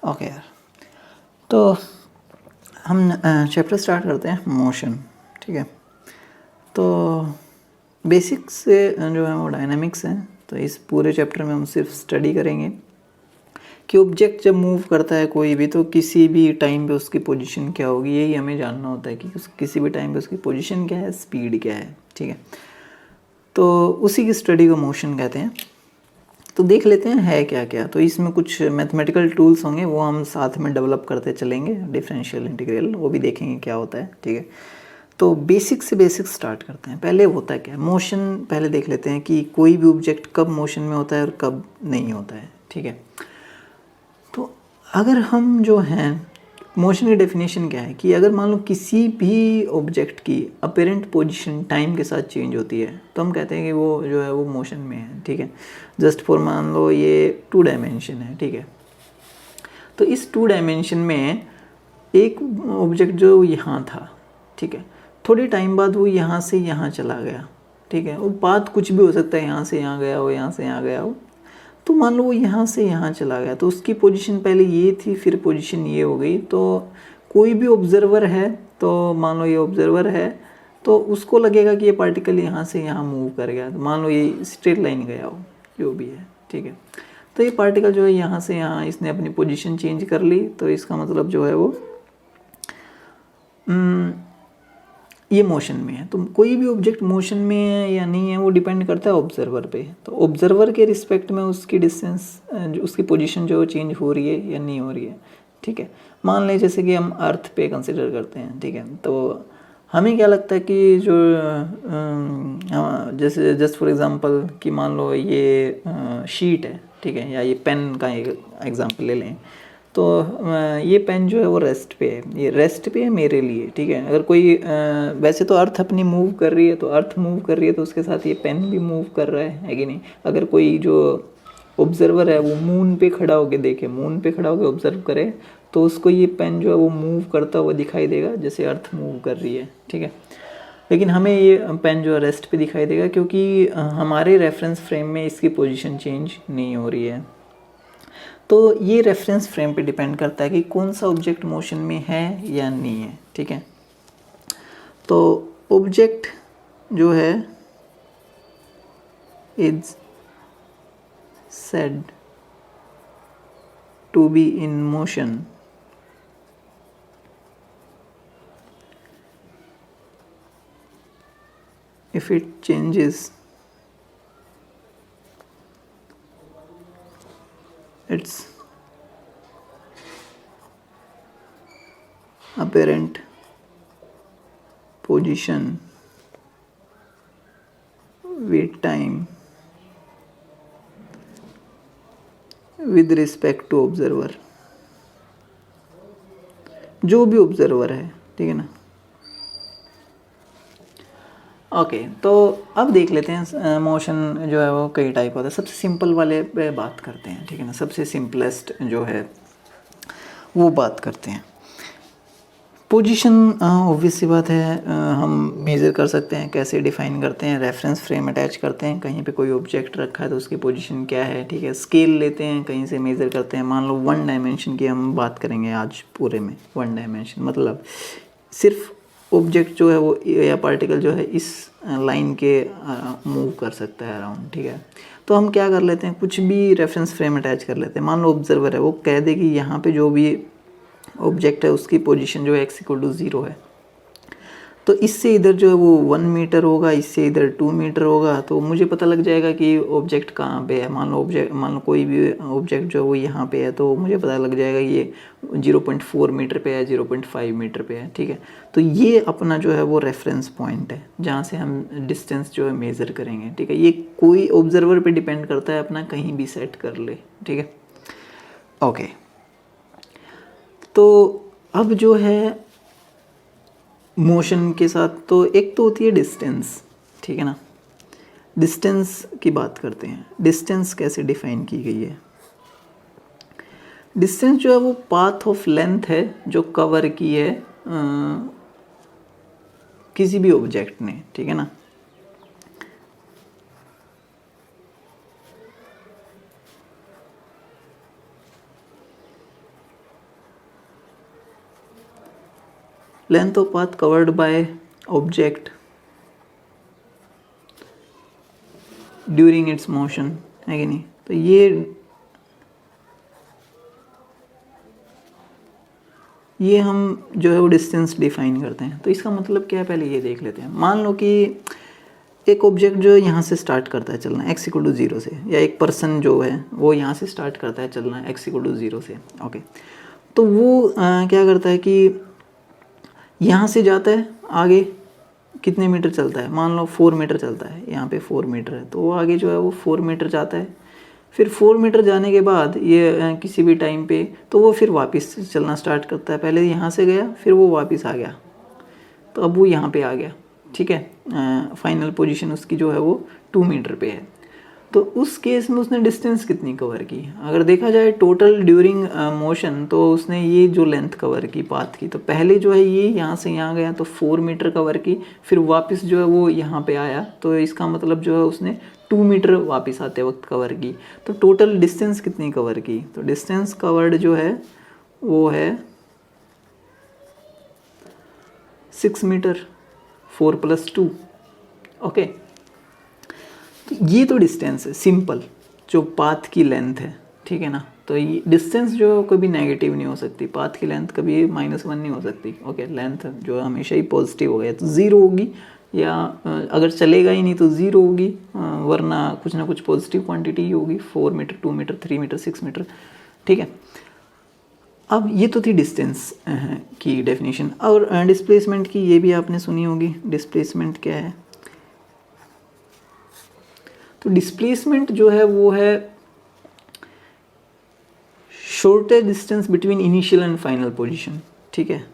Okay यार, तो हम चैप्टर स्टार्ट करते हैं मोशन। ठीक है, तो बेसिक्स से जो है वो डायनामिक्स है। तो इस पूरे चैप्टर में हम सिर्फ स्टडी करेंगे कि ऑब्जेक्ट जब मूव करता है कोई भी, तो किसी भी टाइम पे उसकी पोजीशन क्या होगी, यही हमें जानना होता है कि किसी भी टाइम पे उसकी पोजीशन क्या है, स्पीड क्या है। ठीक है, तो उसी की स्टडी को मोशन कहते हैं। तो देख लेते हैं है क्या क्या। तो इसमें कुछ मैथमेटिकल टूल्स होंगे, वो हम साथ में डेवलप करते चलेंगे। डिफरेंशियल इंटीग्रल वो भी देखेंगे क्या होता है। ठीक है, तो बेसिक से बेसिक स्टार्ट करते हैं। पहले होता है क्या मोशन, पहले देख लेते हैं कि कोई भी ऑब्जेक्ट कब मोशन में होता है और कब नहीं होता है। ठीक है, तो अगर हम जो हैं मोशन की डेफिनेशन क्या है कि अगर मान लो किसी भी ऑब्जेक्ट की अपेरेंट पोजीशन टाइम के साथ चेंज होती है, तो हम कहते हैं कि वो जो है वो मोशन में है। ठीक है, जस्ट फॉर मान लो ये 2 डायमेंशन है। ठीक है, तो इस 2 डायमेंशन में एक ऑब्जेक्ट जो यहाँ था, ठीक है, थोड़ी टाइम बाद वो यहाँ से यहाँ चला गया। ठीक है, वो बात कुछ भी हो सकता है, यहाँ से यहाँ गया हो, यहाँ से यहाँ गया हो। तो मान लो वो यहाँ से यहाँ चला गया, तो उसकी पोजीशन पहले ये थी, फिर पोजीशन ये हो गई। तो कोई भी ऑब्जर्वर है, तो मान लो ये ऑब्जर्वर है, तो उसको लगेगा कि ये पार्टिकल यहाँ से यहाँ मूव कर गया। तो मान लो ये स्ट्रेट लाइन गया हो, जो भी है। ठीक है, तो ये पार्टिकल जो है यहाँ से यहाँ इसने अपनी पोजीशन चेंज कर ली। तो इसका मतलब जो है वो ये मोशन में है। तो कोई भी ऑब्जेक्ट मोशन में है या नहीं है, वो डिपेंड करता है ऑब्जर्वर पे। तो ऑब्जर्वर के रिस्पेक्ट में उसकी डिस्टेंस, उसकी पोजीशन जो चेंज हो रही है या नहीं हो रही है। ठीक है, मान लें जैसे कि हम अर्थ पे कंसिडर करते हैं। ठीक है, तो हमें क्या लगता है कि जो जैसे जस्ट फॉर एग्जांपल कि मान लो ये शीट है। ठीक है, या ये पेन का एक एग्जांपल ले लें। तो ये पेन जो है वो रेस्ट पे है, ये रेस्ट पे है मेरे लिए। ठीक है, अगर कोई वैसे तो अर्थ अपनी मूव कर रही है, तो अर्थ मूव कर रही है, तो उसके साथ ये पेन भी मूव कर रहा है कि नहीं। अगर कोई जो ऑब्जर्वर है वो मून पे खड़ा होकर देखे, मून पे खड़ा होकर ऑब्जर्व करे, तो उसको ये पेन जो है वो मूव करता हुआ दिखाई देगा, जैसे अर्थ मूव कर रही है। ठीक है, लेकिन हमें ये पेन जो है रेस्ट पे दिखाई देगा, क्योंकि हमारे रेफरेंस फ्रेम में इसकी पोजीशन चेंज नहीं हो रही है। तो ये रेफरेंस फ्रेम पे डिपेंड करता है कि कौन सा ऑब्जेक्ट मोशन में है या नहीं है। ठीक है, तो ऑब्जेक्ट जो है is said to be in motion if it changes its apparent position with time with respect to observer, जो भी ऑब्जर्वर है। ठीक है ना। ओके, तो अब देख लेते हैं मोशन जो है वो कई टाइप होता है। सबसे सिंपल वाले पे बात करते हैं। ठीक है ना, सबसे सिंपलेस्ट जो है वो बात करते हैं। पोजीशन ऑब्वियस सी बात है, हम मेज़र कर सकते हैं। कैसे डिफ़ाइन करते हैं, रेफरेंस फ्रेम अटैच करते हैं, कहीं पे कोई ऑब्जेक्ट रखा है तो उसकी पोजीशन क्या है। ठीक है, स्केल लेते हैं, कहीं से मेज़र करते हैं। मान लो 1 डायमेंशन की हम बात करेंगे आज पूरे में। 1 डायमेंशन मतलब सिर्फ ऑब्जेक्ट जो है वो या पार्टिकल जो है इस लाइन के मूव कर सकता है अराउंड। ठीक है, तो हम क्या कर लेते हैं, कुछ भी रेफरेंस फ्रेम अटैच कर लेते हैं। मान लो ऑब्जर्वर है, वो कह दे कि यहाँ पे जो भी ऑब्जेक्ट है उसकी पोजीशन जो है x=0 है। तो इससे इधर जो है वो 1 मीटर होगा, इससे इधर 2 मीटर होगा। तो मुझे पता लग जाएगा कि ऑब्जेक्ट कहाँ पे है। मान लो कोई भी ऑब्जेक्ट जो है वो यहाँ पे है, तो मुझे पता लग जाएगा ये 0.4 मीटर पे है, 0.5 मीटर पे है। ठीक है, तो ये अपना जो है वो रेफरेंस पॉइंट है, जहाँ से हम डिस्टेंस जो है मेज़र करेंगे। ठीक है, ये कोई ऑब्जर्वर पे डिपेंड करता है, अपना कहीं भी सेट कर ले। ठीक है, ओके। तो अब जो है मोशन के साथ तो एक तो होती है डिस्टेंस। ठीक है ना, डिस्टेंस की बात करते हैं। डिस्टेंस कैसे डिफाइन की गई है। डिस्टेंस जो है वो पाथ ऑफ लेंथ है जो कवर की है किसी भी ऑब्जेक्ट ने। ठीक है ना, length of path covered by object during its motion, है कि नहीं। तो ये हम जो है वो डिस्टेंस डिफाइन करते हैं। तो इसका मतलब क्या है, पहले ये देख लेते हैं। मान लो कि एक ऑब्जेक्ट जो यहाँ से स्टार्ट करता है चलना x इक्वल टू 0 से, या एक पर्सन जो है वो यहाँ से स्टार्ट करता है चलना x इक्वल टू 0 से, ओके। तो वो क्या करता है कि यहाँ से जाता है आगे, कितने मीटर चलता है, मान लो 4 मीटर चलता है, यहाँ पे 4 मीटर है, तो वो आगे जो है वो 4 मीटर जाता है। फिर 4 मीटर जाने के बाद ये किसी भी टाइम पे तो वो फिर वापस चलना स्टार्ट करता है। पहले यहाँ से गया, फिर वो वापस आ गया, तो अब वो यहाँ पे आ गया, ठीक है। फाइनल पोजीशन उसकी जो है वो 2 मीटर पे है। तो उस केस में उसने डिस्टेंस कितनी कवर की, अगर देखा जाए टोटल ड्यूरिंग मोशन, तो उसने ये जो लेंथ कवर की पाथ की, तो पहले जो है ये यहाँ से यहाँ गया तो 4 मीटर कवर की, फिर वापस जो है वो यहाँ पे आया, तो इसका मतलब जो है उसने 2 मीटर वापस आते वक्त कवर की। तो टोटल डिस्टेंस कितनी कवर की, तो डिस्टेंस कवर्ड जो है वो है 6 मीटर, 4 + 2, ओके। तो ये तो डिस्टेंस है सिंपल, जो पाथ की लेंथ है, ठीक है ना। तो ये डिस्टेंस जो कभी नेगेटिव नहीं हो सकती, पाथ की लेंथ कभी -1 नहीं हो सकती, ओके। लेंथ जो हमेशा ही पॉजिटिव हो गया तो 0 होगी, या अगर चलेगा ही नहीं तो 0 होगी, वरना कुछ ना कुछ पॉजिटिव क्वांटिटी ही होगी। 4 मीटर, 2 मीटर, 3 मीटर, 6 मीटर, ठीक है। अब ये तो थी डिस्टेंस की डेफिनेशन। और डिस्प्लेसमेंट की ये भी आपने सुनी होगी, डिस्प्लेसमेंट क्या है। तो डिस्प्लेसमेंट जो है वो है shortest distance between initial and final position, ठीक है।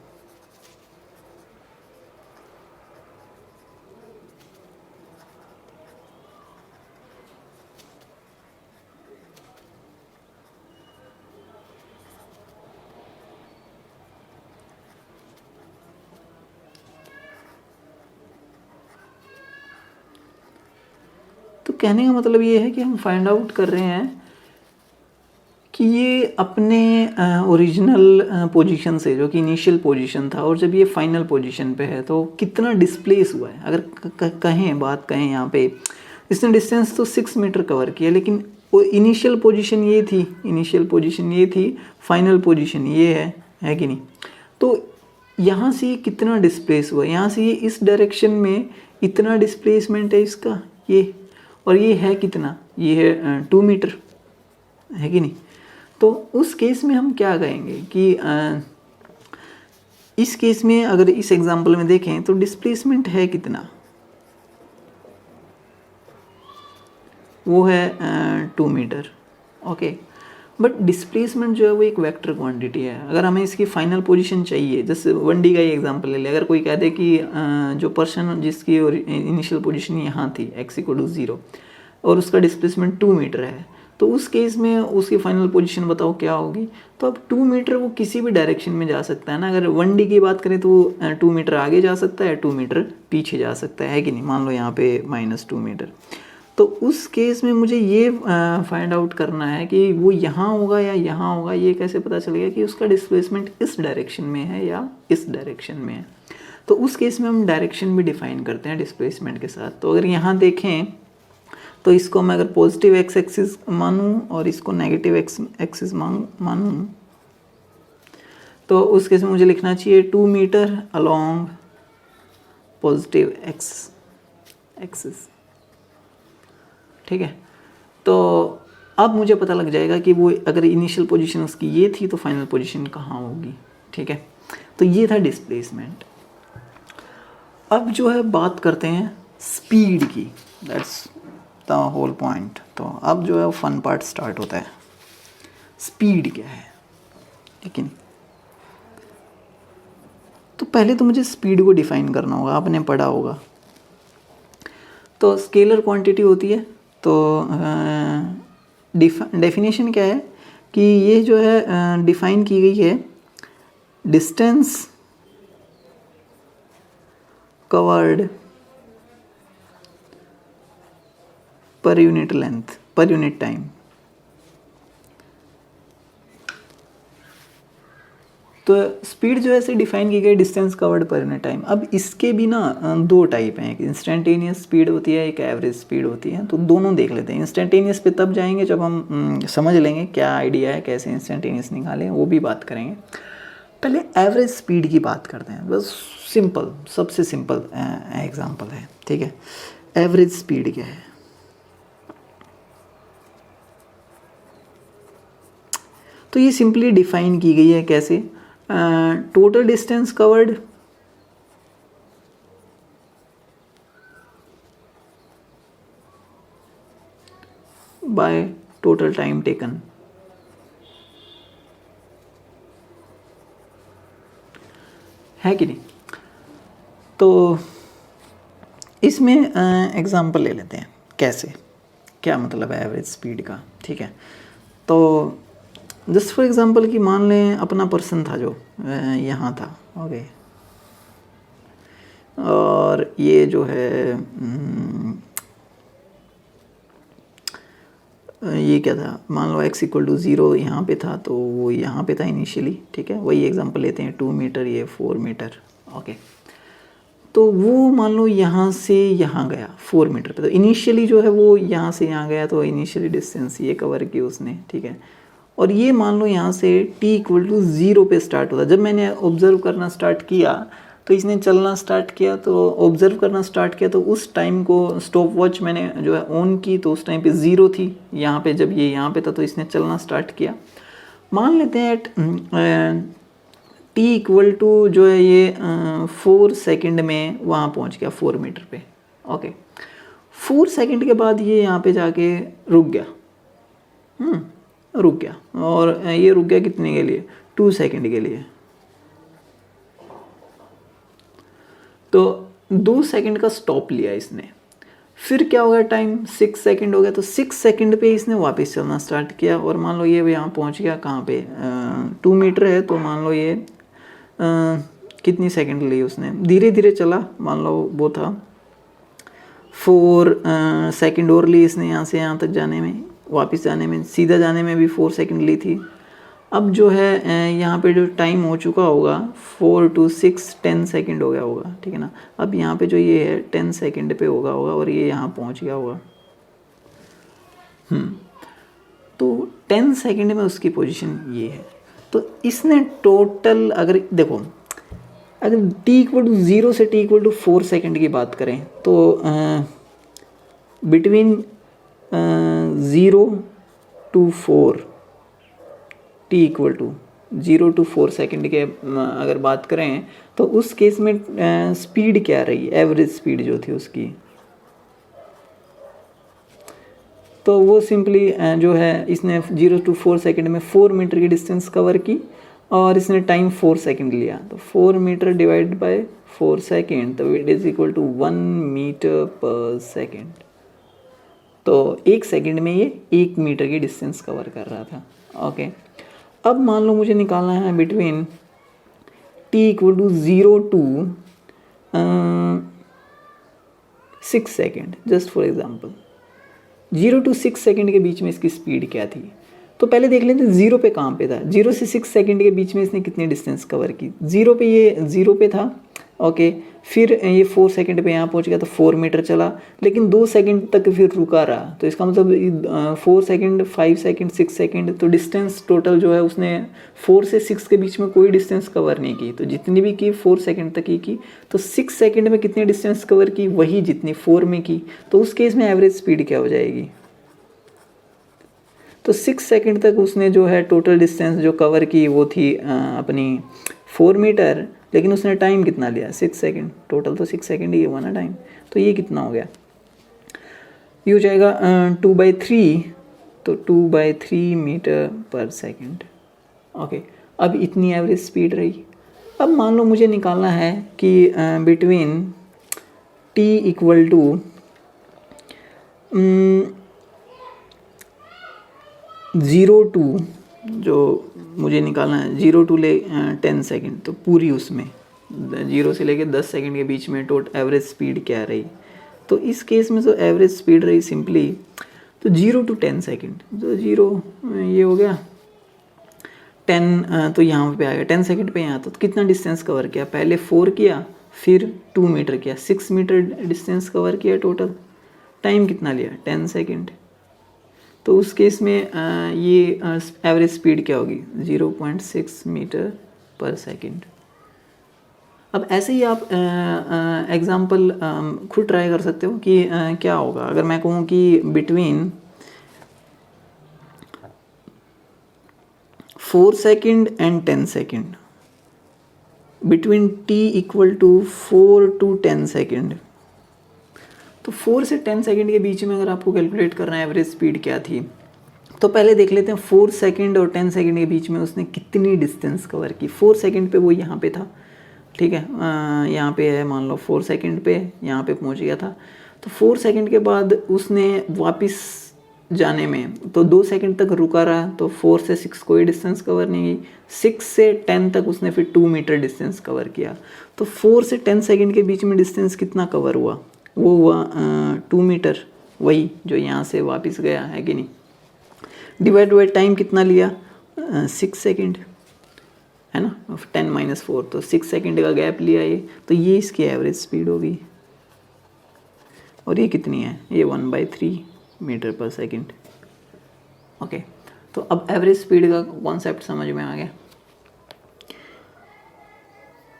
तो कहने का मतलब ये है कि हम फाइंड आउट कर रहे हैं कि ये अपने ओरिजिनल पोजीशन से, जो कि इनिशियल पोजीशन था, और जब ये फाइनल पोजीशन पे है तो कितना डिस्प्लेस हुआ है। अगर बात कहें यहाँ पे, इसने डिस्टेंस तो 6 मीटर कवर किया, लेकिन वो इनिशियल पोजीशन ये थी, फाइनल पोजीशन ये है कि नहीं। तो यहाँ से ये कितना डिस्प्लेस हुआ, यहाँ से ये इस डायरेक्शन में इतना डिस्प्लेसमेंट है इसका, ये, और ये है कितना, ये है 2 मीटर, है कि नहीं। तो उस केस में हम क्या कहेंगे कि इस केस में अगर इस एग्जांपल में देखें तो डिस्प्लेसमेंट है कितना, वो है 2 मीटर, ओके। बट डिस्प्लेसमेंट जो है वो एक वेक्टर क्वांटिटी है। अगर हमें इसकी फाइनल पोजीशन चाहिए, जैसे 1D का ही एग्जांपल ले ले, अगर कोई कह दे कि जो पर्सन जिसकी इनिशियल पोजीशन यहाँ थी x = 0 और उसका डिस्प्लेसमेंट 2 मीटर है, तो उस केस में उसकी फाइनल पोजीशन बताओ क्या होगी। तो अब 2 मीटर वो किसी भी डायरेक्शन में जा सकता है ना। अगर 1D की बात करें तो 2 मीटर आगे जा सकता है, 2 मीटर पीछे जा सकता है कि नहीं। मान लो यहाँ पे -2 मीटर, तो उस केस में मुझे ये फाइंड आउट करना है कि वो यहाँ होगा या यहाँ होगा। ये कैसे पता चलेगा कि उसका डिस्प्लेसमेंट इस डायरेक्शन में है या इस डायरेक्शन में है। तो उस केस में हम डायरेक्शन भी डिफाइन करते हैं डिस्प्लेसमेंट के साथ। तो अगर यहाँ देखें तो इसको मैं अगर पॉजिटिव x एक्सिस मानूँ और इसको नेगेटिव x एक्सिस मानूँ, तो उस केस में मुझे लिखना चाहिए 2 meter along positive x axis, ठीक है। तो अब मुझे पता लग जाएगा कि वो अगर इनिशियल पोजीशन उसकी ये थी तो फाइनल पोजीशन कहाँ होगी, ठीक है। तो ये था डिस्प्लेसमेंट। अब जो है बात करते हैं स्पीड की, दैट्स द होल पॉइंट। तो अब जो है फन पार्ट स्टार्ट होता है। स्पीड क्या है, ठीक है। तो पहले तो मुझे स्पीड को डिफाइन करना होगा, आपने पढ़ा होगा। तो स्केलर क्वांटिटी होती है, तो डेफिनेशन क्या है कि ये जो है डिफाइन की गई है distance covered per unit length per unit time. तो स्पीड जो है ऐसे डिफाइन की गई डिस्टेंस कवर्ड पर इन टाइम। अब इसके भी ना दो टाइप हैं, एक इंस्टेंटेनियस स्पीड होती है, एक एवरेज स्पीड होती है। तो दोनों देख लेते हैं। इंस्टेंटेनियस पे तब जाएंगे जब हम समझ लेंगे क्या आइडिया है, कैसे इंस्टेंटेनियस निकालें, वो भी बात करेंगे। पहले एवरेज स्पीड की बात करते हैं, बस सिंपल, सबसे सिंपल एग्जांपल है, ठीक है। एवरेज स्पीड क्या है? तो ये सिंपली डिफाइन की गई है कैसे? Total distance covered by total time taken. है कि नहीं? तो इसमें एग्जांपल ले लेते हैं कैसे, क्या मतलब है एवरेज स्पीड का, ठीक है। तो जस्ट फॉर एग्जांपल कि मान लें अपना पर्सन था जो यहाँ था, ओके, और ये जो है ये क्या था, मान लो x इक्वल टू 0 यहाँ पे था, तो वो यहाँ पे था इनिशियली, ठीक है। वही एग्जांपल लेते हैं, 2 मीटर, ये 4 मीटर, ओके। तो वो मान लो यहाँ से यहाँ गया 4 मीटर पे, तो इनिशियली जो है वो यहाँ से यहाँ गया, तो इनिशियली डिस्टेंस ये कवर की उसने, ठीक है। और ये मान लो यहाँ से t इक्वल टू 0 पे स्टार्ट होता। जब मैंने ऑब्जर्व करना स्टार्ट किया तो इसने चलना स्टार्ट किया, तो ऑब्जर्व करना स्टार्ट किया, तो उस टाइम को स्टॉप वॉच मैंने जो है ऑन की, तो उस टाइम पे 0 थी यहाँ पे। जब ये यहाँ पे था तो इसने चलना स्टार्ट किया। मान लेते हैं एट t इक्वल टू जो है ये 4 सेकंड में वहाँ पहुँच गया 4 मीटर पे, ओके। 4 सेकंड के बाद ये यहाँ पे जाके रुक गया, रुक गया। और ये रुक गया कितने के लिए? 2 सेकंड के लिए। तो 2 सेकंड का स्टॉप लिया इसने। फिर क्या हो गया, टाइम 6 सेकंड हो गया, तो 6 सेकंड पे इसने वापस चलना स्टार्ट किया। और मान लो ये यहाँ पहुँच गया कहाँ पे, 2 मीटर है, तो मान लो ये कितनी सेकंड ली उसने, धीरे धीरे चला, मान लो वो था 4 सेकंड और ली इसने यहाँ से यहाँ तक जाने में, वापस जाने में, सीधा जाने में भी 4 सेकंड ली थी। अब जो है यहाँ पे जो टाइम हो चुका होगा 4 to 6 10 सेकंड हो गया होगा, ठीक है ना। अब यहाँ पे जो ये है 10 सेकंड पे होगा और ये यहाँ पहुँच गया होगा। तो 10 सेकंड में उसकी पोजीशन ये है। तो इसने टोटल, अगर देखो, अगर t इक्वल टू 0 से t इक्वल टू 4 सेकंड की बात करें, तो between 0 to 4 t equal to 0 to 4 second के अगर बात करें, तो उस केस में स्पीड क्या रही, एवरेज स्पीड जो थी उसकी, तो वो सिंपली जो है इसने 0 to 4 सेकंड में 4 मीटर की डिस्टेंस कवर की और इसने टाइम 4 सेकंड लिया। तो 4 मीटर डिवाइड बाय 4 सेकंड, तो it is equal to 1 meter per second. तो 1 सेकंड में ये 1 मीटर की डिस्टेंस कवर कर रहा था, ओके। अब मान लो मुझे निकालना है between t equal to 0 to 6 second, just for example 0 to 6 second के बीच में इसकी स्पीड क्या थी। तो पहले देख लेते हैं 0 पे कहाँ पे था, 0 से 6 सेकेंड के बीच में इसने कितनी डिस्टेंस कवर की। 0 पे ये 0 पे था, ओके। फिर ये 4 सेकंड पे यहाँ पहुँच गया, तो 4 मीटर चला, लेकिन 2 सेकंड तक फिर रुका रहा। तो इसका मतलब 4 सेकंड, 5 सेकंड, 6 सेकंड, तो डिस्टेंस टोटल जो है उसने 4 से 6 के बीच में कोई डिस्टेंस कवर नहीं की। तो जितनी भी की 4 सेकंड तक ही की। तो 6 सेकंड में कितनी डिस्टेंस कवर की, वही जितनी 4 में की। तो उस केस में एवरेज स्पीड क्या हो जाएगी। तो 6 सेकंड तक उसने जो है टोटल डिस्टेंस जो कवर की वो थी अपनी 4 मीटर, लेकिन उसने टाइम कितना लिया, 6 सेकंड। टोटल तो 6 सेकंड ही हुआ ना टाइम। तो ये कितना हो गया, ये हो जाएगा 2/3, तो 2/3 मीटर पर सेकंड, ओके। अब इतनी एवरेज स्पीड रही। अब मान लो मुझे निकालना है कि between t equal to 0 to, जो मुझे निकालना है 0 to 10 सेकंड, तो पूरी उसमें 0 से लेके 10 सेकंड के बीच में टोटल एवरेज स्पीड क्या रही। तो इस केस में जो एवरेज स्पीड रही सिंपली, तो 0 to 10 सेकंड, तो 0 ये हो गया, 10 तो यहाँ पे आ गया 10 सेकंड पे यहाँ तो कितना डिस्टेंस कवर किया, पहले 4 किया फिर 2 मीटर किया, 6 मीटर डिस्टेंस कवर किया टोटल। टाइम कितना लिया 10 सेकंड। तो उस केस में ये एवरेज स्पीड क्या होगी 0.6 मीटर पर सेकंड। अब ऐसे ही आप एग्जांपल खुद ट्राई कर सकते हो कि क्या होगा अगर मैं कहूँ कि between 4 second and 10 second, between t equal to 4 to 10 second. तो 4 से 10 सेकंड के बीच में अगर आपको कैलकुलेट करना है एवरेज स्पीड क्या थी, तो पहले देख लेते हैं 4 सेकंड और 10 सेकंड के बीच में उसने कितनी डिस्टेंस कवर की। 4 सेकंड पे वो यहाँ पे था, ठीक है, यहाँ पे है मान लो 4 सेकंड पे यहाँ पे पहुँच गया था। तो 4 सेकंड के बाद उसने वापस जाने में तो 2 सेकंड तक रुका रहा, तो 4 से 6 कोई डिस्टेंस कवर नहीं की। 6 से 10 तक उसने फिर 2 मीटर डिस्टेंस कवर किया। तो 4 से 10 सेकंड के बीच में डिस्टेंस कितना कवर हुआ, वो हुआ 2 मीटर, वही जो यहाँ से वापस गया है कि नहीं। डिवाइड बाई टाइम कितना लिया 6 सेकंड है ना, 10 - 4 तो 6 सेकंड का गैप लिया ये, तो ये इसकी एवरेज स्पीड होगी। और ये कितनी है, ये 1/3 मीटर पर सेकंड। ओके, तो अब एवरेज स्पीड का कॉन्सेप्ट समझ में आ गया।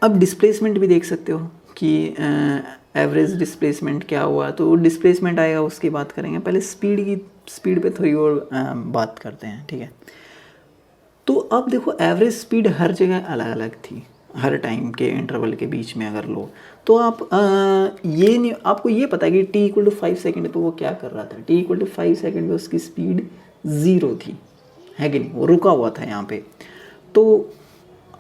अब डिस्प्लेसमेंट भी देख सकते हो कि एवरेज डिस्प्लेसमेंट क्या हुआ, तो डिस्प्लेसमेंट आएगा उसकी बात करेंगे। पहले स्पीड पे थोड़ी और बात करते हैं, ठीक है। तो अब देखो एवरेज स्पीड हर जगह अलग अलग थी, हर टाइम के इंटरवल के बीच में अगर लो तो आप ये नहीं, आपको ये पता है कि t = 5 सेकंड पे वो क्या कर रहा था। t = 5 सेकंड पे उसकी स्पीड 0 थी, है कि नहीं, वो रुका हुआ था यहाँ पे। तो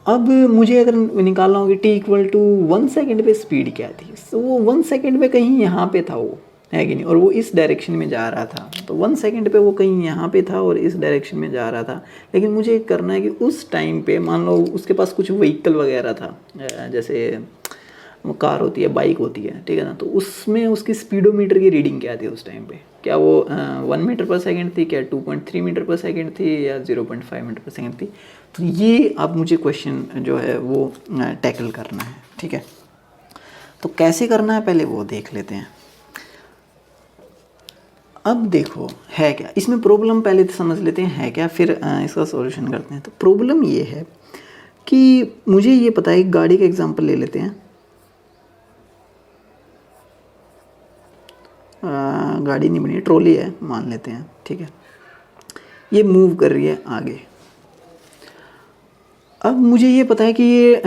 अब मुझे अगर निकालना हो कि t = 1 सेकंड पे स्पीड क्या थी, तो वो 1 सेकंड पे कहीं यहाँ पे था वो, है कि नहीं, और वो इस डायरेक्शन में जा रहा था। तो 1 सेकंड पे वो कहीं यहाँ पे था और इस डायरेक्शन में जा रहा था। लेकिन मुझे करना है कि उस टाइम पे मान लो उसके पास कुछ व्हीकल वगैरह था, जैसे वो कार होती है, बाइक होती है, ठीक है ना, तो उसमें उसकी स्पीडोमीटर की रीडिंग क्या थी उस टाइम पे, क्या वो 1 मीटर पर सेकंड थी, क्या 2.3 मीटर पर सेकंड थी, या 0.5 मीटर पर सेकंड थी। तो ये अब मुझे क्वेश्चन जो है वो टैकल करना है, ठीक है। तो कैसे करना है पहले वो देख लेते हैं। अब देखो है क्या इसमें प्रॉब्लम, पहले तो समझ लेते हैं है क्या, फिर इसका सॉल्यूशन करते हैं। तो प्रॉब्लम ये है कि मुझे ये पता है, एक गाड़ी का एग्जांपल ले लेते हैं। गाड़ी नहीं बनी, ट्रॉली है मान लेते हैं, ठीक है। ये मूव कर रही है आगे। अब मुझे ये पता है कि ये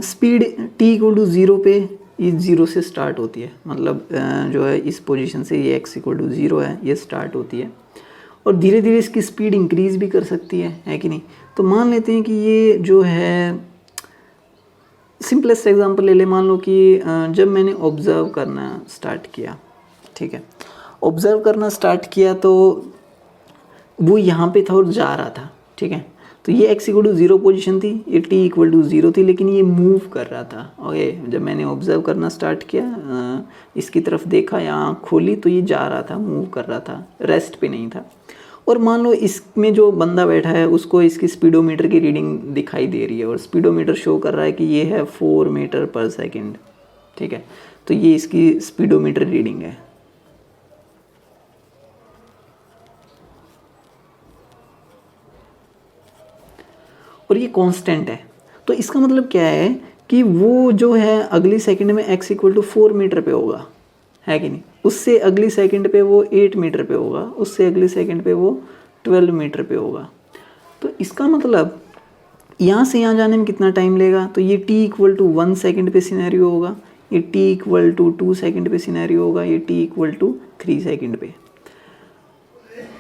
स्पीड t = 0 पे ये 0 से स्टार्ट होती है, मतलब जो है इस पोजीशन से ये x = 0 है, ये स्टार्ट होती है और धीरे धीरे इसकी स्पीड इंक्रीज़ भी कर सकती है कि नहीं। तो मान लेते हैं कि ये जो है, सिंपलेस्ट एग्जांपल ले ले, मान लो कि जब मैंने ऑब्ज़र्व करना स्टार्ट किया, ठीक है, ऑब्ज़र्व करना स्टार्ट किया तो वो यहाँ पे था और जा रहा था, ठीक है। तो ये x = 0 पोजीशन थी, ये t = 0 थी, लेकिन ये मूव कर रहा था। ओके, जब मैंने ऑब्ज़र्व करना स्टार्ट किया, इसकी तरफ देखा या आँख खोली तो ये जा रहा था, मूव कर रहा था, रेस्ट पे नहीं था। और मान लो इसमें जो बंदा बैठा है उसको इसकी स्पीडोमीटर की रीडिंग दिखाई दे रही है और स्पीडोमीटर शो कर रहा है कि ये है 4 मीटर पर सेकेंड, ठीक है। तो ये इसकी स्पीडोमीटर रीडिंग है। और ये कांस्टेंट है, तो इसका मतलब क्या है कि वो जो है अगली सेकंड में x = 4 मीटर पे होगा, है कि नहीं, उससे अगली सेकंड पे वो 8 मीटर पे होगा, उससे अगली सेकंड पे वो 12 मीटर पे होगा। तो इसका मतलब यहाँ से यहाँ जाने में कितना टाइम लेगा, तो ये t = 1 सेकंड पे सिनेरियो होगा, ये t = 2 सेकंड पे सिनेरियो होगा, ये t = 3 सेकंड पे।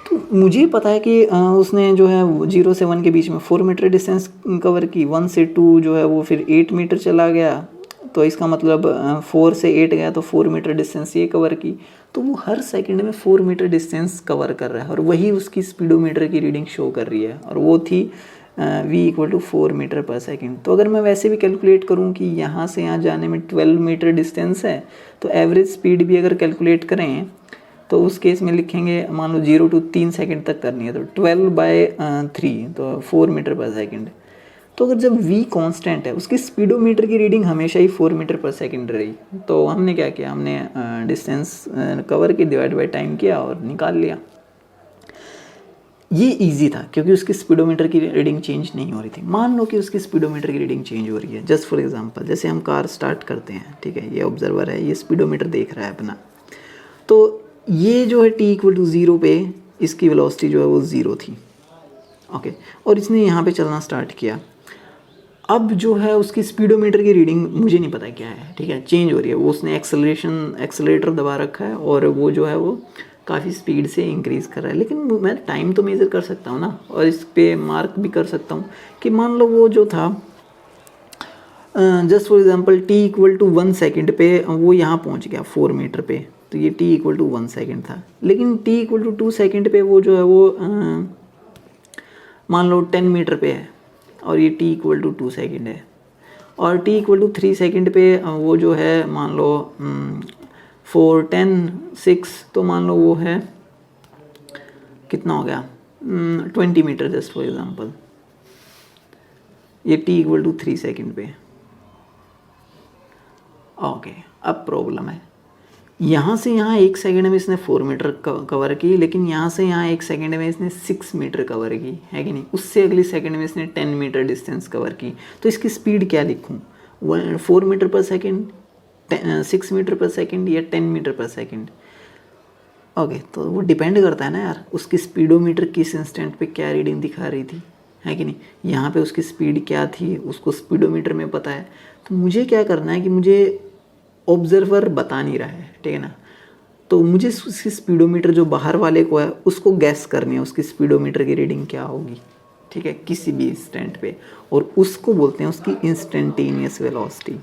तो मुझे पता है कि उसने जो है 0 से 1 के बीच में 4 मीटर डिस्टेंस कवर की, 1 से 2 जो है वो फिर 8 मीटर चला गया, तो इसका मतलब 4 से 8 गया तो 4 मीटर डिस्टेंस ये कवर की। तो वो हर सेकंड में 4 मीटर डिस्टेंस कवर कर रहा है और वही उसकी स्पीडोमीटर की रीडिंग शो कर रही है, और वो थी v = 4 मीटर पर सेकंड। तो अगर मैं वैसे भी कैलकुलेट करूं कि यहाँ से यहाँ जाने में 12 मीटर डिस्टेंस है, तो एवरेज स्पीड भी अगर कैलकुलेट करें तो उस केस में लिखेंगे मान लो 0 to 3 सेकंड तक करनी है, तो 12/3 तो 4 मीटर पर सेकंड। तो अगर जब v कांस्टेंट है, उसकी स्पीडोमीटर की रीडिंग हमेशा ही 4 मीटर पर सेकंड रही, तो हमने क्या किया, हमने डिस्टेंस कवर की डिवाइड बाय टाइम किया और निकाल लिया। ये इजी था क्योंकि उसकी स्पीडोमीटर की रीडिंग चेंज नहीं हो रही थी। मान लो कि उसकी स्पीडोमीटर की रीडिंग चेंज हो रही है, जस्ट फॉर एग्जांपल जैसे हम कार स्टार्ट करते हैं, ठीक है, ये ऑब्जर्वर है, ये स्पीडोमीटर देख रहा है अपना, तो ये जो है t=0 पे इसकी वेलोसिटी जो है वो 0 थी, ओके, और इसने यहाँ पे चलना स्टार्ट किया। अब जो है उसकी स्पीडोमीटर की रीडिंग मुझे नहीं पता क्या है, ठीक है, चेंज हो रही है, वो उसने एक्सेलरेटर दबा रखा है और वो जो है वो काफ़ी स्पीड से इंक्रीज़ कर रहा है, लेकिन मैं टाइम तो मेज़र कर सकता हूँ ना, और इस पे मार्क भी कर सकता हूँ कि मान लो वो जो था just for example t=1 second पे वो यहाँ पहुँच गया 4 मीटर पे, तो ये t=1 सेकंड था। लेकिन t=2 सेकंड पे वो जो है वो मान लो 10 मीटर पे है और ये t=2 सेकंड है, और t=3 सेकंड पे वो जो है मान लो 4 10 6, तो मान लो वो है कितना हो गया 20 मीटर जस्ट फॉर एग्जांपल, ये t=3 सेकंड पे, ओके। अब प्रॉब्लम है, यहाँ से यहाँ 1 सेकंड में इसने 4 मीटर कवर की, लेकिन यहाँ से यहाँ 1 सेकंड में इसने 6 मीटर कवर की, है कि नहीं, उससे अगली सेकंड में इसने 10 मीटर डिस्टेंस कवर की। तो इसकी स्पीड क्या लिखूँ, 4 metre per second, 6 metre per second या 10 मीटर पर सेकंड, ओके। तो वो डिपेंड करता है ना यार, उसकी स्पीडोमीटर किस इंस्टेंट पे क्या रीडिंग दिखा रही थी, है कि नहीं। यहाँ पे उसकी स्पीड क्या थी उसको स्पीडोमीटर में पता है, तो मुझे क्या करना है कि मुझे ऑब्जर्वर बता नहीं रहा है, ठीक है ना, तो मुझे उसकी स्पीडोमीटर जो बाहर वाले को है उसको गैस करनी है, उसकी स्पीडोमीटर की रीडिंग क्या होगी, ठीक है, किसी भी इंस्टेंट पे, और उसको बोलते हैं उसकी इंस्टेंटेनियस वेलोसिटी।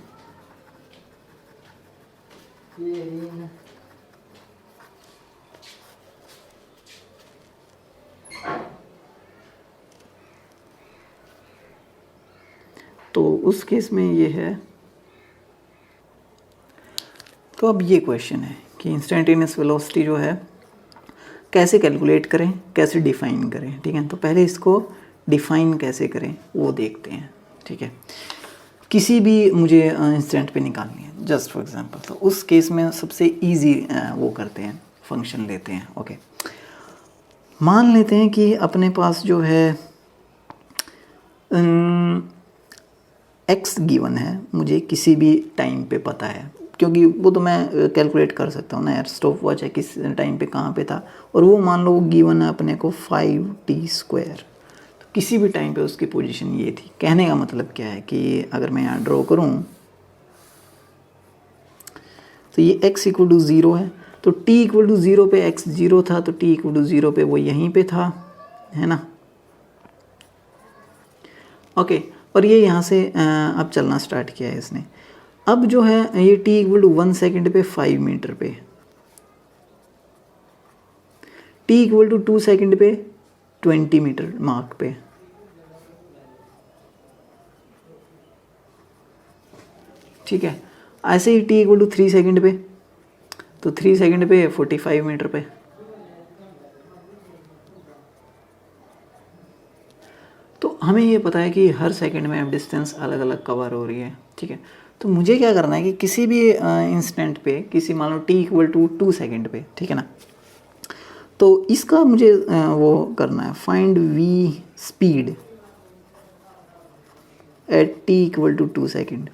तो उस केस में ये है, तो अब ये क्वेश्चन है कि इंस्टेंटेनियस वेलोसिटी जो है कैसे कैलकुलेट करें, कैसे डिफ़ाइन करें, ठीक है। तो पहले इसको डिफ़ाइन कैसे करें वो देखते हैं, ठीक है। किसी भी मुझे इंस्टेंट पे निकालनी है जस्ट फॉर एग्जांपल, तो उस केस में सबसे इजी वो करते हैं, फंक्शन लेते हैं, ओके। मान लेते हैं कि अपने पास जो है x गिवन है, मुझे किसी भी टाइम पे पता है, क्योंकि वो तो मैं कैलकुलेट कर सकता हूँ ना यार, स्टॉप वॉच है किस टाइम पे कहाँ पे था, और वो मान लो गिवन है अपने को 5t², तो किसी भी टाइम पे उसकी पोजीशन ये थी। कहने का मतलब क्या है कि अगर मैं यहाँ ड्रॉ करूँ तो ये x=0 है, तो t=0 पे x 0 था, तो t=0 पे वो यहीं पे था, है ना, ओके। और ये यहाँ से अब चलना स्टार्ट किया है इसने। अब जो है ये t=1 सेकंड पे 5 मीटर पे, t=2 सेकंड पे 20 मीटर मार्क पे, ठीक है। ऐसे ही t=3 सेकंड पे, तो 3 सेकंड पे 45 मीटर पे, तो हमें ये पता है कि हर सेकंड में अब डिस्टेंस अलग अलग कवर हो रही है, ठीक है। तो मुझे क्या करना है कि किसी भी इंस्टेंट पे, किसी मान लो t=2 सेकंड पे, ठीक है ना, तो इसका मुझे वो करना है, find v speed at t=2 second.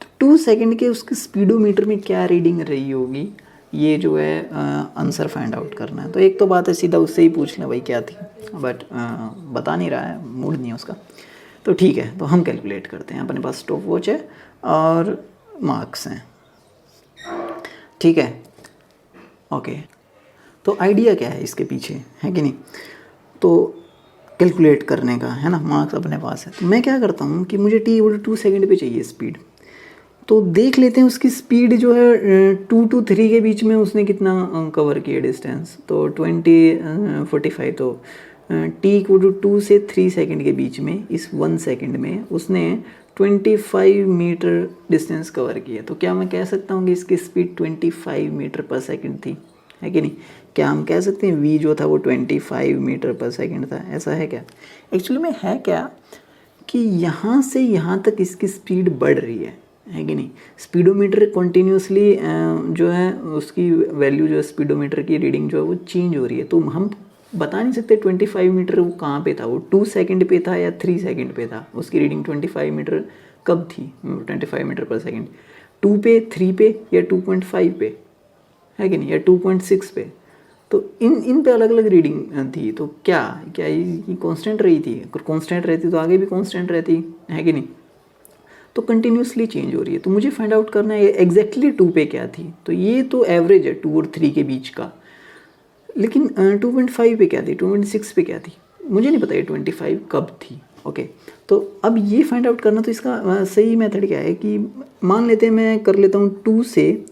तो 2 सेकंड के उसके स्पीडोमीटर में क्या रीडिंग रही होगी, ये जो है आंसर फाइंड आउट करना है। तो एक तो बात है सीधा उससे ही पूछ लें भाई क्या थी, बट बता नहीं रहा है, मूड नहीं है उसका, तो ठीक है। तो हम कैलकुलेट करते हैं, अपने पास स्टॉप वॉच है और मार्क्स हैं, ठीक है, ओके। तो आइडिया क्या है इसके पीछे, है कि नहीं, तो कैलकुलेट करने का, है ना, मार्क्स अपने पास है। तो मैं क्या करता हूँ कि मुझे t=2 सेकंड पे चाहिए स्पीड, तो देख लेते हैं उसकी स्पीड जो है 2 to 3 के बीच में उसने कितना कवर किया डिस्टेंस, तो 45, तो t=2 से 3 सेकंड के बीच में, इस 1 सेकंड में उसने 25 मीटर डिस्टेंस कवर किया। तो क्या मैं कह सकता हूँ कि इसकी स्पीड 25 मीटर पर सेकंड थी, है कि नहीं? क्या हम कह सकते हैं v जो था वो 25 मीटर पर सेकंड था? ऐसा है क्या? एक्चुअली में है क्या कि यहाँ से यहाँ तक इसकी स्पीड बढ़ रही है कि नहीं? स्पीडोमीटर कंटिन्यूसली जो है उसकी वैल्यू जो है स्पीडोमीटर की रीडिंग जो है वो चेंज हो रही है। तो हम बता नहीं सकते 25 मीटर वो कहाँ पे था, वो 2 सेकंड पे था या 3 सेकंड पे था, उसकी रीडिंग 25 मीटर कब थी? 25 मीटर पर सेकंड 2 पे, 3 पे या 2.5 पे, है कि नहीं, या 2.6 पे? तो इन पे अलग अलग रीडिंग थी। तो क्या ये कांस्टेंट रही थी? अगर कांस्टेंट रहती तो आगे भी कांस्टेंट रहती, है कि नहीं? तो कंटिन्यूसली चेंज हो रही है। तो मुझे फाइंड आउट करना है एग्जैक्टली 2 पे क्या थी। तो ये तो एवरेज है 2 और 3 के बीच का, लेकिन 2.5 पे क्या थी, 2.6 पे क्या थी, मुझे नहीं पता ये 25 कब थी। ओके, तो अब ये फाइंड आउट करना, तो इसका सही मेथड क्या है कि मान लेते हैं मैं कर लेता हूँ 2 से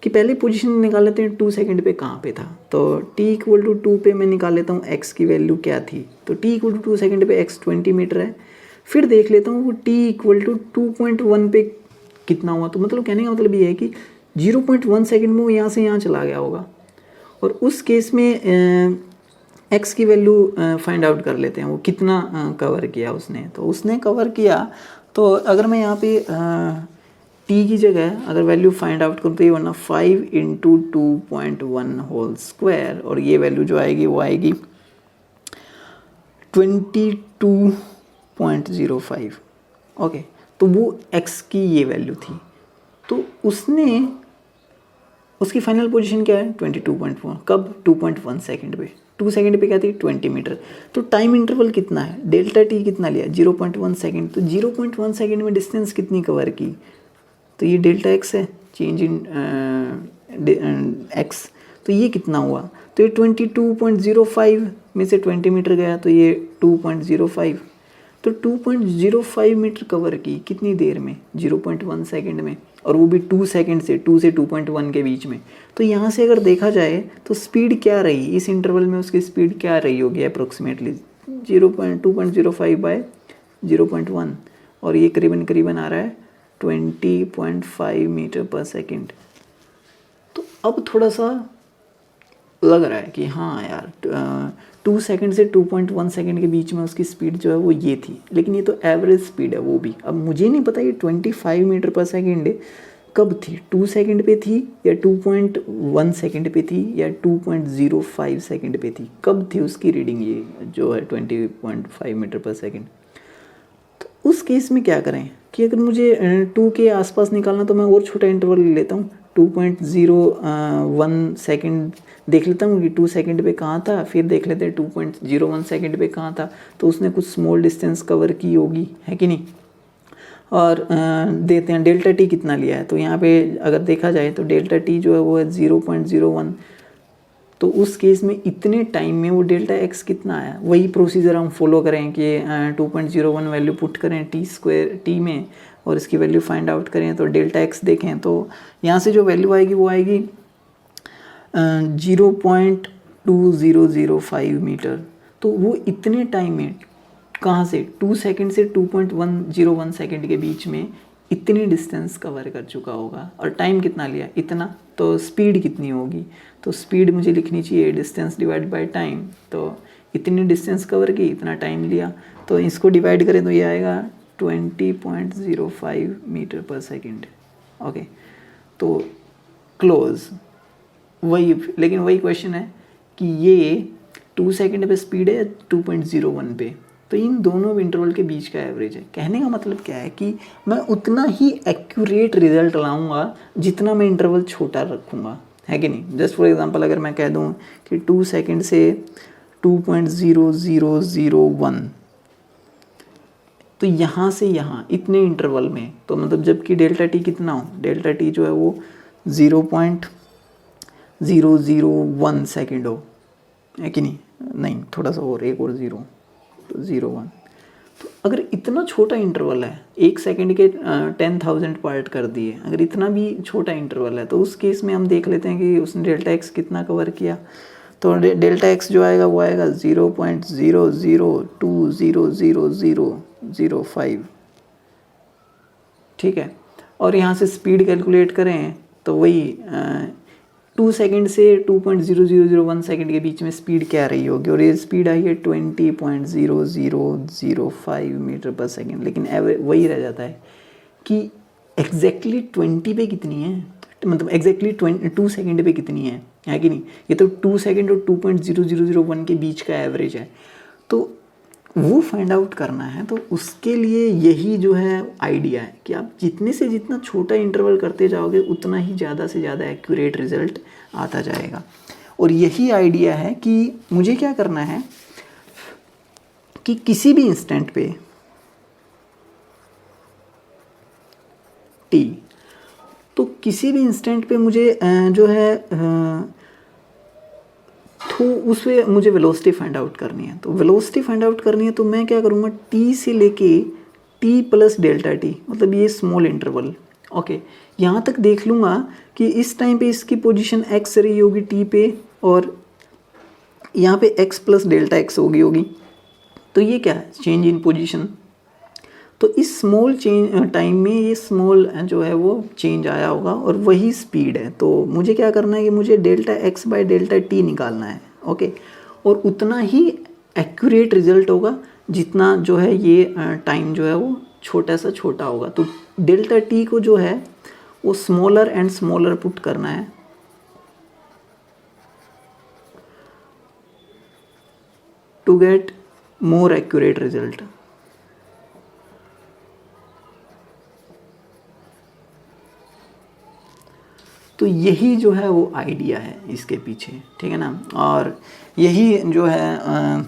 कि पहले पोजीशन निकाल लेते हैं 2 सेकंड पे कहाँ पे था। तो t इक्वल टू 2 पे मैं निकाल लेता हूँ x की वैल्यू क्या थी। तो t इक्वल टू 2 सेकंड पे x 20 मीटर है। फिर देख लेता हूँ वो t इक्वल टू 2.1 पे कितना हुआ। तो मतलब कहने का मतलब ये है कि 0.1 सेकंड में वो यहाँ से यहाँ चला गया होगा। और उस केस में x की वैल्यू फाइंड आउट कर लेते हैं वो कितना कवर किया उसने। तो उसने कवर किया, तो अगर मैं यहाँ पे t की जगह अगर वैल्यू फाइंड आउट करूँ तो ये वरना 5 इंटू 2.1 होल स्क्वायर, और ये वैल्यू जो आएगी वो आएगी 22.05। ओके, तो वो x की ये वैल्यू थी। तो उसकी फाइनल पोजीशन क्या है 22.1, कब? 2.1 सेकंड पे। 2 सेकंड पे क्या थी 20 मीटर। तो टाइम इंटरवल कितना है, डेल्टा टी कितना लिया 0.1 सेकंड। तो 0.1 सेकंड में डिस्टेंस कितनी कवर की? तो ये डेल्टा एक्स है, चेंज इन एक्स। तो ये कितना हुआ? तो ये 22.05 में से 20 मीटर गया, तो ये 2.05। तो 2.05 मीटर कवर की कितनी देर में? 0.1 सेकंड में, और वो भी 2 सेकंड से 2 से 2.1 के बीच में। तो यहाँ से अगर देखा जाए तो स्पीड क्या रही इस इंटरवल में, उसकी स्पीड क्या रही होगी अप्रोक्सीमेटली 2.05 बाय 0.1, और ये करीबन करीबन आ रहा है 20.5 मीटर पर सेकंड। तो अब थोड़ा सा लग रहा है कि हाँ यार 2 सेकंड से 2.1 सेकंड के बीच में उसकी स्पीड जो है वो ये थी, लेकिन ये तो एवरेज स्पीड है वो भी। अब मुझे नहीं पता ये 25 मीटर पर सेकंड कब थी, 2 सेकंड पे थी या 2.1 सेकंड पे थी या 2.05 सेकंड पे थी, कब थी उसकी रीडिंग ये जो है 20.5 मीटर पर सेकंड। तो उस केस में क्या करें कि अगर मुझे 2 के आसपास निकालना तो मैं और छोटा इंटरवल ले लेता हूँ, 2.01 सेकंड देख लेता हूँ कि 2 सेकंड पे कहाँ था, फिर देख लेते हैं 2.01 सेकंड पे कहाँ था। तो उसने कुछ स्मॉल डिस्टेंस कवर की होगी, है कि नहीं। और देते हैं डेल्टा टी कितना लिया है। तो यहाँ पे अगर देखा जाए तो डेल्टा टी जो है वो है 0.01। तो उस केस में इतने टाइम में वो डेल्टा एक्स कितना आया, वही प्रोसीजर हम फॉलो करें कि 2.01 वैल्यू पुट करें टी स्क्वायर टी में, और इसकी वैल्यू फाइंड आउट करें। तो डेल्टा एक्स देखें तो यहाँ से जो वैल्यू आएगी वो आएगी 0.2005 मीटर। तो वो इतने टाइम में कहाँ से 2 सेकंड से 2.101 सेकंड के बीच में इतनी डिस्टेंस कवर कर चुका होगा। और टाइम कितना लिया इतना, तो स्पीड कितनी होगी, तो स्पीड मुझे लिखनी चाहिए डिस्टेंस डिवाइड बाय टाइम। तो इतनी डिस्टेंस कवर की, इतना टाइम लिया, तो इसको डिवाइड करें तो ये आएगा 20.05 मीटर पर सेकंड। ओके, तो क्लोज वही, लेकिन वही क्वेश्चन है कि ये 2 सेकंड पे स्पीड है 2.01 पे, तो इन दोनों इंटरवल के बीच का एवरेज है। कहने का मतलब क्या है कि मैं उतना ही एक्यूरेट रिजल्ट लाऊंगा जितना मैं इंटरवल छोटा रखूँगा, है कि नहीं। जस्ट फॉर एग्जांपल अगर मैं कह दूँ कि 2 सेकंड से 2.0001, तो यहाँ से यहाँ इतने इंटरवल में, तो मतलब जबकि डेल्टा टी कितना हो, डेल्टा टी जो है वो 0.001 सेकेंड हो, है कि नहीं थोड़ा सा और, एक और 0 तो 0.1। तो अगर इतना छोटा इंटरवल है, 1 सेकेंड के 10,000 पार्ट कर दिए, अगर इतना भी छोटा इंटरवल है, तो उस केस में हम देख लेते हैं कि उसने डेल्टा एक्स कितना कवर किया। तो डेल्टा एक्स जो आएगा वो आएगा 0.00200005, ठीक है। और यहाँ से स्पीड कैलकुलेट करें तो वही 2 सेकंड से 2.0001 सेकंड के बीच में स्पीड क्या रही होगी, और ये स्पीड आई है 20.0005 मीटर पर सेकंड। लेकिन वही रह जाता है कि एग्जैक्टली 20 पे कितनी है, मतलब एग्जैक्टली 2 सेकंड पे कितनी है कि नहीं। ये तो 2 सेकंड और 2.0001 के बीच का एवरेज है, तो वो फाइंड आउट करना है। तो उसके लिए यही जो है आइडिया है कि आप जितने से जितना छोटा इंटरवल करते जाओगे उतना ही ज़्यादा से ज़्यादा एक्यूरेट रिजल्ट आता जाएगा। और यही आइडिया है कि मुझे क्या करना है कि किसी भी इंस्टेंट पे टी, तो किसी भी इंस्टेंट पे मुझे जो है तो उस पे मुझे वेलोसिटी फाइंड आउट करनी है। तो वेलोसिटी फाइंड आउट करनी है तो मैं क्या करूँगा, टी से लेके टी प्लस डेल्टा टी, मतलब ये स्मॉल इंटरवल, ओके, यहाँ तक देख लूँगा कि इस टाइम पे इसकी पोजीशन एक्स रही होगी टी पे, और यहाँ पे एक्स प्लस डेल्टा एक्स होगी। तो ये क्या है, चेंज इन पोजीशन। तो इस स्मॉल चेंज टाइम में ये स्मॉल जो है वो चेंज आया होगा, और वही स्पीड है। तो मुझे क्या करना है कि मुझे delta x by delta T निकालना है, ओके, और उतना ही एक्यूरेट रिजल्ट होगा जितना जो है ये टाइम जो है वो छोटा सा छोटा होगा। तो डेल्टा टी को जो है वो स्मॉलर एंड स्मॉलर पुट करना है to get more accurate result. तो यही जो है वो आइडिया है इसके पीछे, ठीक है ना। और यही जो है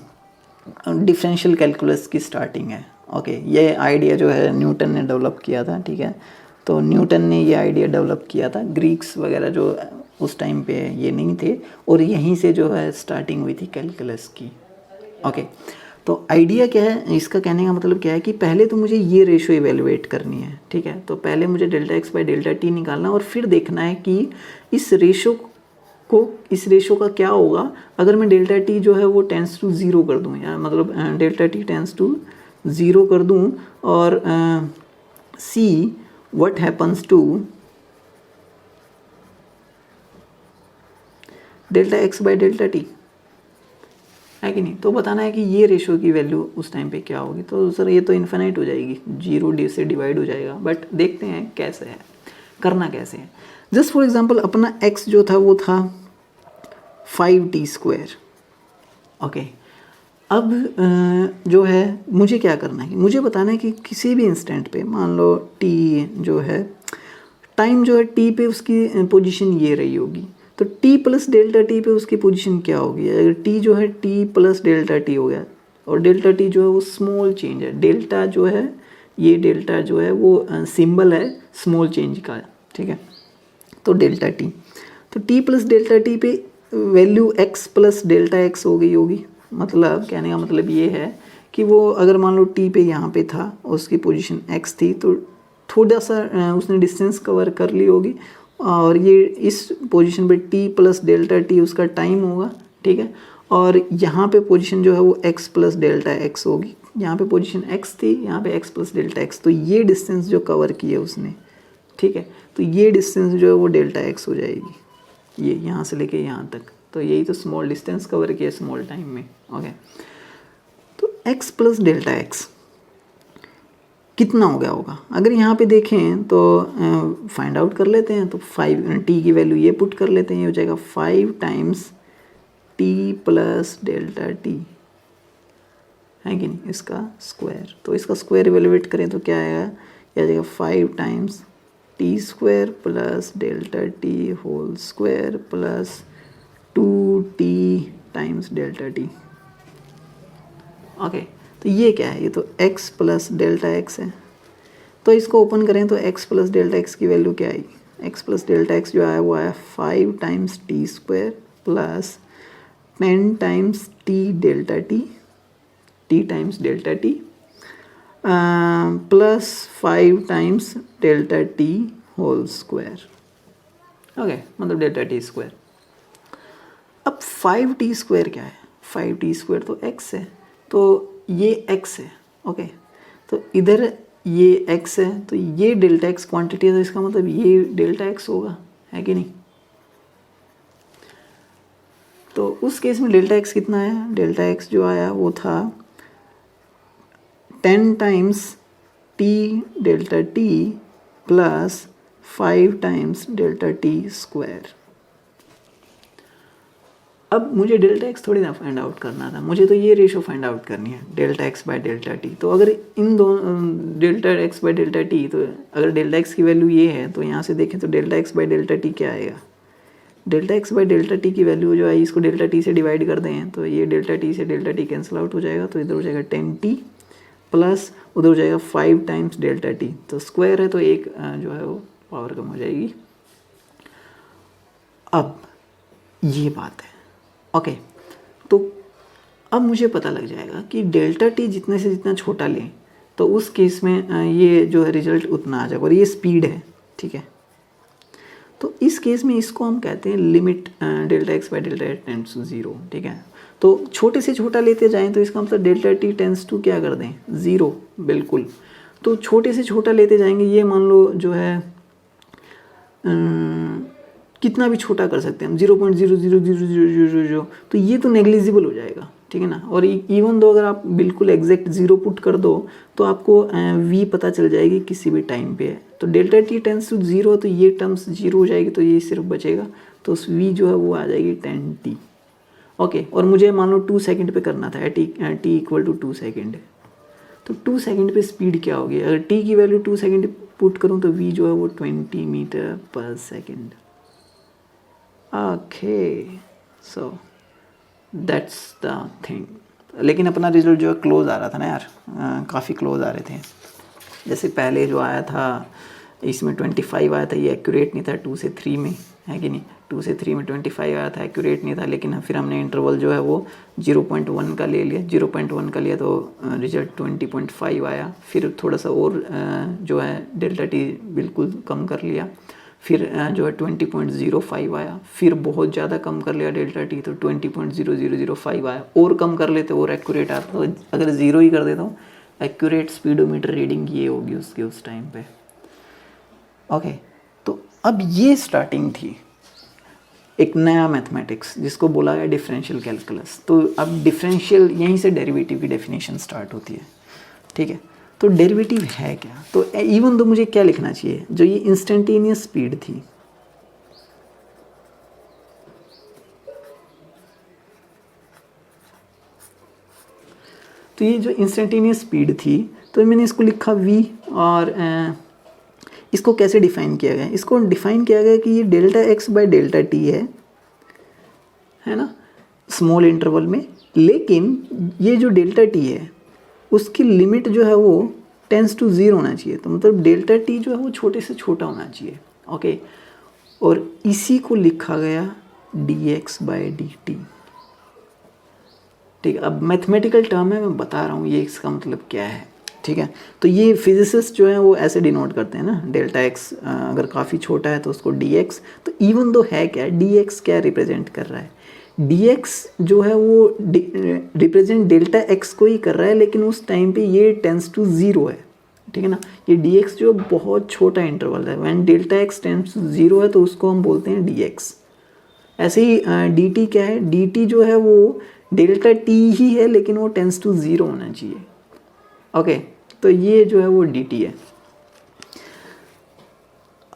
डिफरेंशियल कैलकुलस की स्टार्टिंग है, ओके। ये आइडिया जो है न्यूटन ने डेवलप किया था, ठीक है। तो न्यूटन ने ये आइडिया डेवलप किया था, ग्रीक्स वगैरह जो उस टाइम पे ये नहीं थे, और यहीं से जो है स्टार्टिंग हुई थी कैलकुलस की, ओके। तो आइडिया क्या है इसका, कहने का मतलब क्या है कि पहले तो मुझे ये रेशो इवेलुएट करनी है, ठीक है। तो पहले मुझे delta x by delta T निकालना, और फिर देखना है कि इस रेशो का क्या होगा अगर मैं डेल्टा टी जो है वो टेंस टू ज़ीरो कर दूं, या मतलब delta t tends to zero कर दूं, और see what happens to delta x by delta t, है कि नहीं। तो बताना है कि ये रेशो की वैल्यू उस टाइम पे क्या होगी। तो सर ये तो इन्फिनाइट हो जाएगी, 0 से डिवाइड हो जाएगा, बट देखते हैं कैसे है, करना कैसे है। जस्ट फॉर एग्जांपल अपना x जो था वो था 5t², ओके। अब जो है मुझे क्या करना है, मुझे बताना है कि किसी भी इंस्टेंट पे मान लो t जो है, टाइम जो है t पे उसकी पोजीशन ये रही होगी, तो t प्लस डेल्टा टी पे उसकी पोजीशन क्या होगी। अगर t जो है t प्लस डेल्टा टी हो गया, और डेल्टा टी जो है वो स्मॉल चेंज है, डेल्टा जो है ये डेल्टा जो है वो सिंबल है स्मॉल चेंज का, ठीक है। तो डेल्टा टी, तो t प्लस डेल्टा टी पे value x plus delta x हो गई होगी। मतलब कहने का मतलब ये है कि वो अगर मान लो t पे यहाँ पे था और उसकी पोजीशन x थी, तो थोड़ा सा उसने डिस्टेंस कवर कर ली होगी, और ये इस पोजीशन पे t प्लस डेल्टा टी उसका टाइम होगा, ठीक है। और यहाँ पे पोजीशन जो है वो x प्लस डेल्टा एक्स होगी, यहाँ पे पोजीशन x थी, यहाँ पे x प्लस डेल्टा एक्स, तो ये डिस्टेंस जो कवर की है उसने, ठीक है। तो ये डिस्टेंस जो है वो डेल्टा एक्स हो जाएगी, ये यहाँ से लेके यहाँ तक। तो यही तो स्मॉल डिस्टेंस कवर किया स्मॉल टाइम में, ओके। तो x प्लस डेल्टा एक्स कितना हो गया होगा, अगर यहाँ पे देखें तो फाइंड आउट कर लेते हैं। तो 5 t की वैल्यू ये पुट कर लेते हैं, ये हो जाएगा 5 times t plus delta t, है कि नहीं, इसका स्क्वायर। तो इसका स्क्वायर इवेलुएट करें तो क्या आएगा, ये आ जाएगा 5 times t² plus delta t whole square plus 2t times delta t, okay. तो ये क्या है, ये तो x प्लस डेल्टा एक्स है। तो इसको ओपन करें तो x प्लस डेल्टा एक्स की वैल्यू क्या आई, x प्लस डेल्टा एक्स जो आया वो आया 5 times t² plus 10 times t delta t times delta t plus 5 times delta t whole square, okay, मतलब डेल्टा t स्क्वायर। अब 5t² क्या है, 5t² तो x है, तो ये x है, ओके। तो इधर ये x है, तो ये डेल्टा x क्वांटिटी है, तो इसका मतलब ये डेल्टा x होगा, है कि नहीं। तो उस केस में डेल्टा एक्स कितना है, डेल्टा एक्स जो आया वो था 10 times T delta T plus 5 times delta T square. अब मुझे डेल्टा एक्स थोड़ी ना फाइंड आउट करना था, मुझे तो ये रेशो फाइंड आउट करनी है, delta x by delta T. तो अगर इन दोनों delta x by delta T, तो अगर डेल्टा एक्स की वैल्यू ये है तो यहाँ से देखें तो delta x by delta T क्या आएगा, delta x by delta T की वैल्यू जो आई इसको डेल्टा टी से डिवाइड कर दें तो ये डेल्टा टी से डेल्टा टी कैंसिल आउट हो जाएगा, तो इधर हो जाएगा 10t प्लस उधर हो जाएगा 5 टाइम्स डेल्टा टी, तो स्क्वायर है तो एक जो है वो पावर कम हो जाएगी। अब ये बात है, ओके। तो अब मुझे पता लग जाएगा कि डेल्टा टी जितने से जितना छोटा लें तो उस केस में ये जो है रिजल्ट उतना आ जाएगा, और ये स्पीड है, ठीक है। तो इस केस में इसको हम कहते हैं limit delta x by delta t tends to 0, ठीक है। तो छोटे से छोटा लेते जाएं तो इसका मतलब डेल्टा टी टेंड्स टू क्या कर दें, 0, बिल्कुल। तो छोटे से छोटा लेते जाएंगे, ये मान लो जो है कितना भी छोटा कर सकते हैं हम, 0.00000, तो ये तो नेग्लिजिबल हो जाएगा, ठीक है ना। और इवन दो अगर आप बिल्कुल एग्जैक्ट 0 पुट कर दो तो आपको v पता चल जाएगी किसी भी टाइम पे है। तो डेल्टा टी टेंस टू 0, तो ये टर्म्स 0 हो जाएगी, तो ये सिर्फ बचेगा, तो v जो है वो आ जाएगी 10t, ओके। और मुझे मान लो 2 सेकेंड पे करना था, t इक्वल टू 2 सेकेंड, तो 2 सेकेंड पे स्पीड क्या होगी, अगर t की वैल्यू 2 सेकेंड पुट करूँ तो v जो है वो 20 मीटर पर second, okay. So that's the thing. लेकिन अपना रिजल्ट जो है क्लोज आ रहा था ना यार, काफ़ी क्लोज आ रहे थे। जैसे पहले जो आया था इसमें 25 आया था, ये एक्यूरेट नहीं था 2 से 3 में, है कि नहीं, 2 से 3 में 25 आया था, एक्यूरेट नहीं था। लेकिन फिर हमने इंटरवल जो है वो 0.1 का ले लिया, 0.1 का लिया तो रिजल्ट 20.5 आया। फिर थोड़ा सा और जो है डेल्टा टी बिल्कुल कम कर लिया, फिर जो है 20.05 आया, फिर बहुत ज़्यादा कम कर लिया डेल्टा टी तो 20.0005 आया, और कम कर लेते और एक्यूरेट आता। तो अगर 0 ही कर देता हूँ, एक्यूरेट स्पीडोमीटर रीडिंग ये होगी उसके उस टाइम पे, ओके। तो अब ये स्टार्टिंग थी एक नया मैथमेटिक्स जिसको बोला गया डिफरेंशियल कैलकुलस। तो अब डिफरेंशियल यहीं से डेरिवेटिव की डेफिनेशन स्टार्ट होती है, ठीक है। तो डेरिवेटिव है क्या, तो इवन तो मुझे क्या लिखना चाहिए, जो ये इंस्टेंटेनियस स्पीड थी, तो ये जो इंस्टेंटेनियस स्पीड थी, तो मैंने इसको लिखा v, और इसको कैसे डिफाइन किया गया, इसको डिफाइन किया गया कि ये delta x by delta t है ना, स्मॉल इंटरवल में। लेकिन ये जो डेल्टा टी है उसकी लिमिट जो है वो टेंस टू 0 होना चाहिए, तो मतलब डेल्टा टी जो है वो छोटे से छोटा होना चाहिए, ओके। और इसी को लिखा गया dx बाय dt, ठीक है। अब मैथमेटिकल टर्म है, मैं बता रहा हूँ ये इसका मतलब क्या है, ठीक है। तो ये फिजिसिस्ट जो है वो ऐसे डिनोट करते हैं ना, डेल्टा एक्स अगर काफ़ी छोटा है तो उसको dx, तो इवन दो है क्या, dx क्या रिप्रेजेंट कर रहा है, dx जो है वो रिप्रेजेंट डेल्टा x को ही कर रहा है, लेकिन उस टाइम पे ये टेंस टू 0 है, ठीक है ना। ये dx जो बहुत छोटा इंटरवल है, when delta x tends to 0 है तो उसको हम बोलते हैं dx। ऐसे ही dt क्या है, dt जो है वो डेल्टा t ही है, लेकिन वो टेंस टू 0 होना चाहिए, ओके। तो ये जो है वो dt है।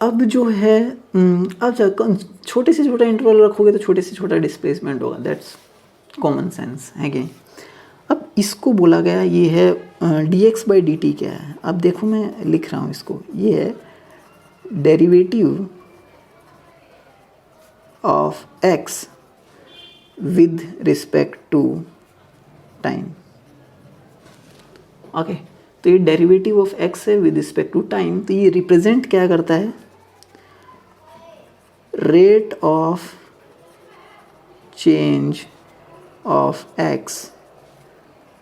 अब जो है अब छोटे से छोटा इंटरवल रखोगे तो छोटे से छोटा डिस्प्लेसमेंट होगा, दैट्स कॉमन सेंस, है कि। अब इसको बोला गया ये है dx बाई dt क्या है, अब देखो मैं लिख रहा हूँ इसको, ये है derivative of x with respect to time, okay. तो ये डेरिवेटिव ऑफ x है विद रिस्पेक्ट टू टाइम, तो ये रिप्रेजेंट क्या करता है, rate of change of x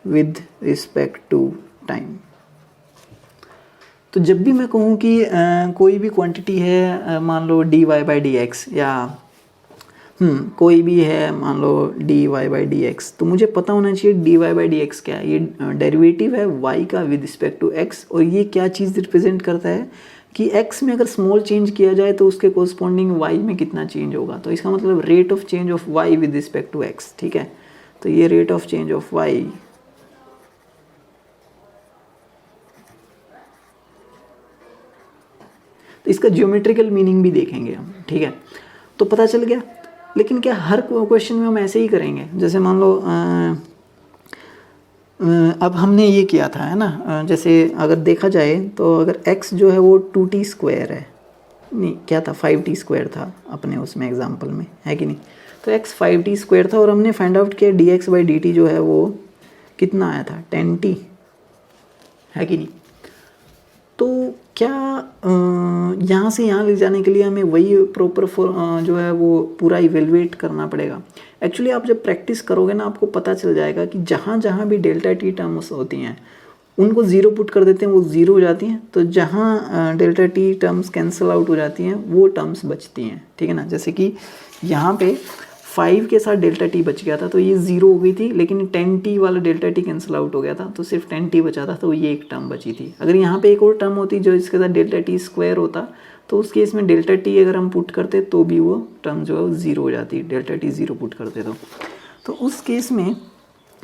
with respect to time. तो जब भी मैं कहूँ कि कोई भी क्वांटिटी है, मान लो dy बाई डी एक्स, या कोई भी है, मान लो D Y by D X, तो मुझे पता होना चाहिए D Y by D X क्या है। ये डेरिवेटिव है y का विद रिस्पेक्ट टू x, और ये क्या चीज़ रिप्रेजेंट करता है कि x में अगर स्मॉल चेंज किया जाए तो उसके कोरस्पॉन्डिंग y में कितना चेंज होगा। तो इसका मतलब rate of change of y with respect to x, ठीक है। तो ये rate of change of y तो इसका ज्योमेट्रिकल मीनिंग भी देखेंगे हम, ठीक है। तो पता चल गया। लेकिन क्या हर क्वेश्चन में हम ऐसे ही करेंगे? जैसे मान लो अब हमने ये किया था, है ना, जैसे अगर देखा जाए तो अगर x जो है वो 2t स्क्वायर है, नहीं क्या था 5t स्क्वायर था अपने उसमें एग्जाम्पल में, है कि नहीं। तो x 5t स्क्वायर था और हमने फाइंड आउट किया dx बाई dt जो है वो कितना आया था 10t, है कि नहीं। तो क्या यहाँ से यहाँ ले जाने के लिए हमें वही प्रॉपर जो है वो पूरा इवेलुएट करना पड़ेगा। एक्चुअली आप जब प्रैक्टिस करोगे ना, आपको पता चल जाएगा कि जहाँ जहाँ भी डेल्टा टी टर्म्स होती हैं उनको ज़ीरो पुट कर देते हैं, वो ज़ीरो हो जाती हैं। तो जहाँ delta T terms cancel out हो जाती हैं वो टर्म्स बचती हैं, ठीक है ना। जैसे कि यहाँ पे 5 के साथ डेल्टा टी बच गया था तो ये 0 हो गई थी, लेकिन 10t वाला डेल्टा टी कैंसिल आउट हो गया था तो सिर्फ 10t बचा था, तो ये एक टर्म बची थी। अगर यहाँ पे एक और टर्म होती जो इसके साथ डेल्टा टी स्क्वायर होता तो उस केस में डेल्टा टी अगर हम पुट करते तो भी वो टर्म जो है वो 0 हो जाती, डेल्टा टी 0 पुट करते तो उस केस में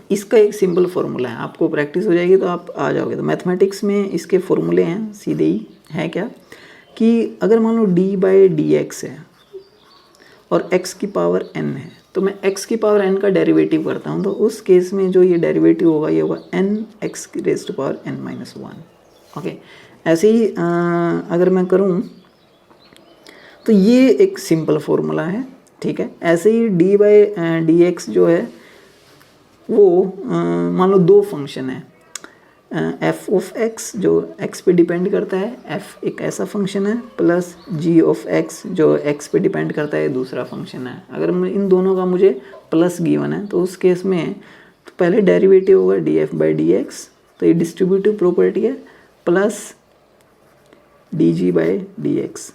इसका एक सिंपल फार्मूला है, आपको प्रैक्टिस हो जाएगी तो आप आ जाओगे। तो मैथमेटिक्स में इसके फॉर्मूले हैं सीधे ही, है क्या कि अगर मान लो d बाई डी एक्स है और x की पावर n है, तो मैं x की पावर n का डेरिवेटिव करता हूँ, तो उस केस में जो ये डेरिवेटिव होगा ये होगा n x की raise to power n minus 1। Okay, ऐसे ही अगर मैं करूँ तो ये एक सिंपल फार्मूला है, ठीक है। ऐसे ही d बाई डी एक्स जो है वो मान लो दो फंक्शन है, f ऑफ x जो x पे डिपेंड करता है, f एक ऐसा फंक्शन है, प्लस g ऑफ x जो x पे डिपेंड करता है दूसरा फंक्शन है। अगर इन दोनों का मुझे प्लस गिवन है तो उस केस में तो पहले डेरिवेटिव होगा df बाई डी एक्स, तो ये डिस्ट्रीब्यूटिव प्रॉपर्टी है, plus dg by D x.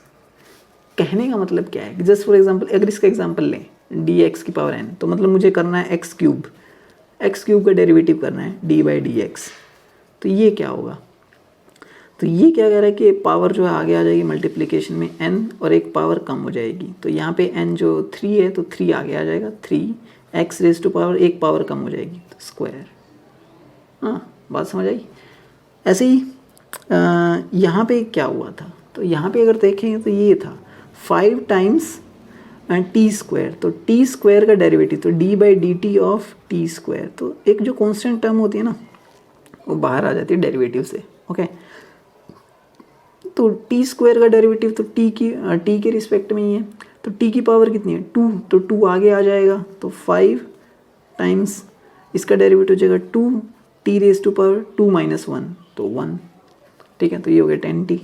कहने का मतलब क्या है, जस्ट फॉर एग्जांपल अगर इसका एग्जांपल लें dx की पावर n, तो मतलब मुझे करना है x क्यूब का डेरिवेटिव करना है d बाई डी एक्स। तो ये क्या होगा, तो ये क्या कह रहा है कि पावर जो है आगे आ जाएगी मल्टीप्लिकेशन में n और एक पावर कम हो जाएगी। तो यहाँ पे n जो 3 है तो 3 आगे आ जाएगा, 3 x रेज़ टू पावर एक पावर कम हो जाएगी तो स्क्वायर। हाँ, बात समझ आई। ऐसे ही यहाँ पे क्या हुआ था, तो यहाँ पे अगर देखें तो ये था 5 टाइम्स टी स्क्वायर, तो टी स्क्वायर का डेरिवेटिव तो d by D T of T square. तो एक जो कॉन्स्टेंट टर्म होती है ना वो बाहर आ जाती है डेरिवेटिव से। ओके, तो टी स्क्वायर का डेरिवेटिव तो टी के रिस्पेक्ट में ही है, तो टी की पावर कितनी है 2, तो 2 आगे आ जाएगा, तो 5 टाइम्स इसका डेरिवेटिव हो जाएगा 2 t raise to power 2 minus 1 तो 1, ठीक है। तो ये हो गया 10t,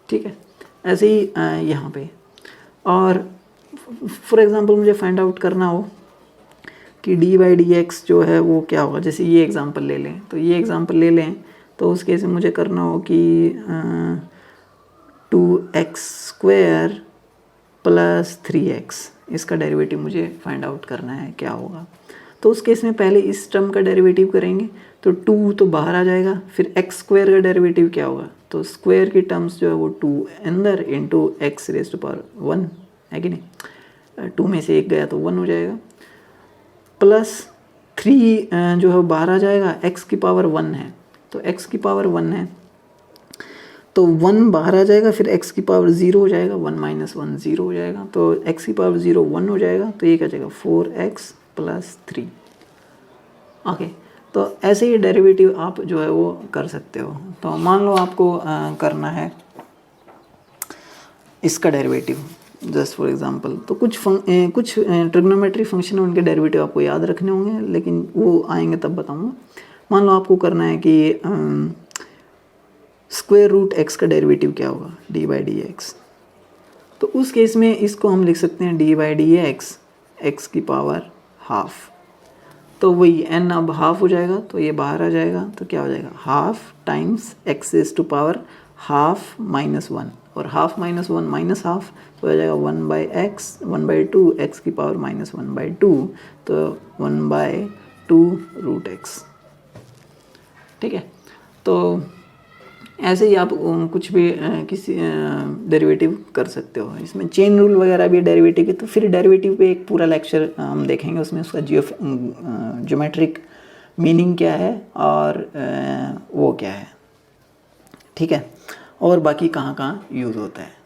ठीक है। ऐसे ही यहाँ पे, और फॉर एग्जांपल मुझे फाइंड आउट करना हो कि d बाई डी एक्स जो है वो क्या होगा, जैसे ये एग्जांपल ले लें, तो ये एग्जांपल ले लें तो उस केस में मुझे करना हो कि 2x स्क्वायर प्लस 3x इसका डेरिवेटिव मुझे फाइंड आउट करना है क्या होगा। तो उस केस में पहले इस टर्म का डेरिवेटिव करेंगे, तो 2 तो बाहर आ जाएगा, फिर x स्क्वायर का डेरिवेटिव क्या होगा, तो स्क्वायर की टर्म्स जो है वो 2 अंदर into x raise to power 1, है कि नहीं। 2 में से 1 गया तो 1 हो जाएगा, प्लस 3 जो है बाहर आ जाएगा, x की पावर 1 है तो x की पावर 1 है तो 1 बाहर आ जाएगा, फिर x की पावर 0 हो जाएगा, 1 माइनस 1 0 हो जाएगा, तो x की पावर 0 1 हो जाएगा, तो ये क्या जाएगा 4x प्लस 3। ओके, तो ऐसे ही डेरिवेटिव आप जो है वो कर सकते हो। तो मान लो आपको करना है इसका डेरिवेटिव, जस्ट फॉर एग्जांपल, तो कुछ ट्रिग्नोमेट्री फंक्शन है उनके डेरिवेटिव आपको याद रखने होंगे, लेकिन वो आएंगे तब बताऊंगा। मान लो आपको करना है कि स्क्वायर रूट x का डेरिवेटिव क्या होगा d बाई डी एक्स, तो उस केस में इसको हम लिख सकते हैं d by D x x की पावर हाफ, तो वही n अब हाफ हो जाएगा, तो ये बाहर आ जाएगा, तो क्या हो जाएगा half times x raise to power half minus 1, और half minus one minus half, तो हो जाएगा 1/x 1/2 x की पावर -1/2, तो 1/2√x। ठीक है, तो ऐसे ही आप कुछ भी किसी डेरिवेटिव कर सकते हो। इसमें चेन रूल वगैरह भी डेरिवेटिव की, तो फिर डेरिवेटिव पे एक पूरा लेक्चर हम देखेंगे, उसमें उसका ज्योमेट्रिक मीनिंग क्या है और वो क्या है। ठीक है, और बाकी कहाँ कहाँ यूज़ होता है।